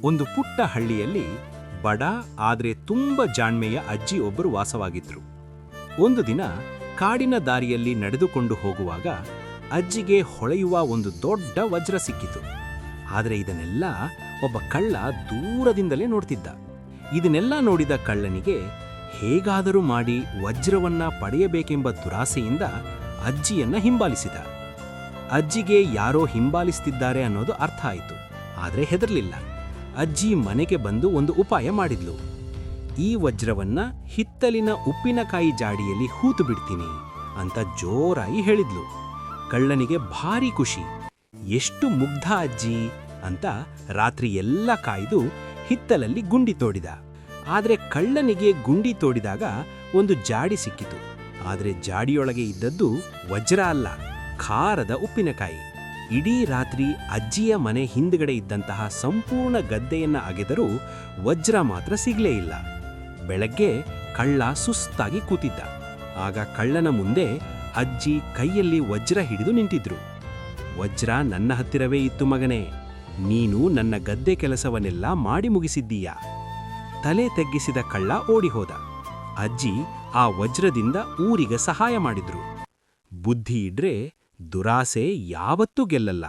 ಒಂದು ಪುಟ್ಟ ಹಳ್ಳಿಯಲ್ಲಿ ಬಡ ಆದ್ರೆ ತುಂಬ ಜಾಣ್ಮೆಯ ಅಜ್ಜಿ ಒಬ್ಬರು ವಾಸವಾಗಿದ್ರು. ಒಂದು ದಿನ ಕಾಡಿನ ದಾರಿಯಲ್ಲಿ ನಡೆದುಕೊಂಡು ಹೋಗುವಾಗ ಅಜ್ಜಿಗೆ ಹೊಳೆಯುವ ಒಂದು ದೊಡ್ಡ ವಜ್ರ ಸಿಕ್ಕಿತು. ಆದರೆ ಇದನ್ನೆಲ್ಲ ಒಬ್ಬ ಕಳ್ಳ ದೂರದಿಂದಲೇ ನೋಡ್ತಿದ್ದ. ಇದನ್ನೆಲ್ಲ ನೋಡಿದ ಕಳ್ಳನಿಗೆ ಹೇಗಾದರೂ ಮಾಡಿ ವಜ್ರವನ್ನ ಪಡೆಯಬೇಕೆಂಬ ದುರಾಸೆಯಿಂದ ಅಜ್ಜಿಯನ್ನ ಹಿಂಬಾಲಿಸಿದ. ಅಜ್ಜಿಗೆ ಯಾರೋ ಹಿಂಬಾಲಿಸ್ತಿದ್ದಾರೆ ಅನ್ನೋದು ಅರ್ಥ ಆಯಿತು. ಆದರೆ ಹೆದರ್ಲಿಲ್ಲ. ಅಜ್ಜಿ ಮನೆಗೆ ಬಂದು ಒಂದು ಉಪಾಯ ಮಾಡಿದ್ಲು. ಈ ವಜ್ರವನ್ನ ಹಿತ್ತಲಿನ ಉಪ್ಪಿನಕಾಯಿ ಜಾಡಿಯಲ್ಲಿ ಹೂತು ಬಿಡ್ತೀನಿ ಅಂತ ಜೋರಾಗಿ ಹೇಳಿದ್ಲು. ಕಳ್ಳನಿಗೆ ಭಾರಿ ಖುಷಿ. ಎಷ್ಟು ಮುಗ್ಧ ಅಜ್ಜಿ ಅಂತ ರಾತ್ರಿ ಎಲ್ಲ ಕಾಯ್ದು ಹಿತ್ತಲಲ್ಲಿ ಗುಂಡಿ ತೋಡಿದ. ಆದರೆ ಕಳ್ಳನಿಗೆ ಗುಂಡಿ ತೋಡಿದಾಗ ಒಂದು ಜಾಡಿ ಸಿಕ್ಕಿತು. ಆದರೆ ಜಾಡಿಯೊಳಗೆ ಇದ್ದದ್ದು ವಜ್ರ ಅಲ್ಲ, ಖಾರದ ಉಪ್ಪಿನಕಾಯಿ. ಇಡೀ ರಾತ್ರಿ ಅಜ್ಜಿಯ ಮನೆ ಹಿಂದ್ಗಡೆ ಇದ್ದಂತಹ ಸಂಪೂರ್ಣ ಗದ್ದೆಯನ್ನ ಅಗೆದರೂ ವಜ್ರ ಮಾತ್ರ ಸಿಗ್ಲೇ ಇಲ್ಲ. ಬೆಳಗ್ಗೆ ಕಳ್ಳ ಸುಸ್ತಾಗಿ ಕೂತಿದ್ದ. ಆಗ ಕಳ್ಳನ ಮುಂದೆ ಅಜ್ಜಿ ಕೈಯಲ್ಲಿ ವಜ್ರ ಹಿಡಿದು ನಿಂತಿದ್ರು. ವಜ್ರ ನನ್ನ ಹತ್ತಿರವೇ ಇತ್ತು ಮಗನೇ, ನೀನು ನನ್ನ ಗದ್ದೆ ಕೆಲಸವನ್ನೆಲ್ಲ ಮಾಡಿ ಮುಗಿಸಿದ್ದೀಯಾ. ತಲೆ ತೆಗ್ಗಿಸಿದ ಕಳ್ಳ ಓಡಿಹೋದ. ಅಜ್ಜಿ ಆ ವಜ್ರದಿಂದ ಊರಿಗೆ ಸಹಾಯ ಮಾಡಿದ್ರು. ಬುದ್ಧಿ ಇಡ್ರೆ ದುರಾಸೆ ಯಾವತ್ತೂ ಗೆಲ್ಲಲ್ಲ.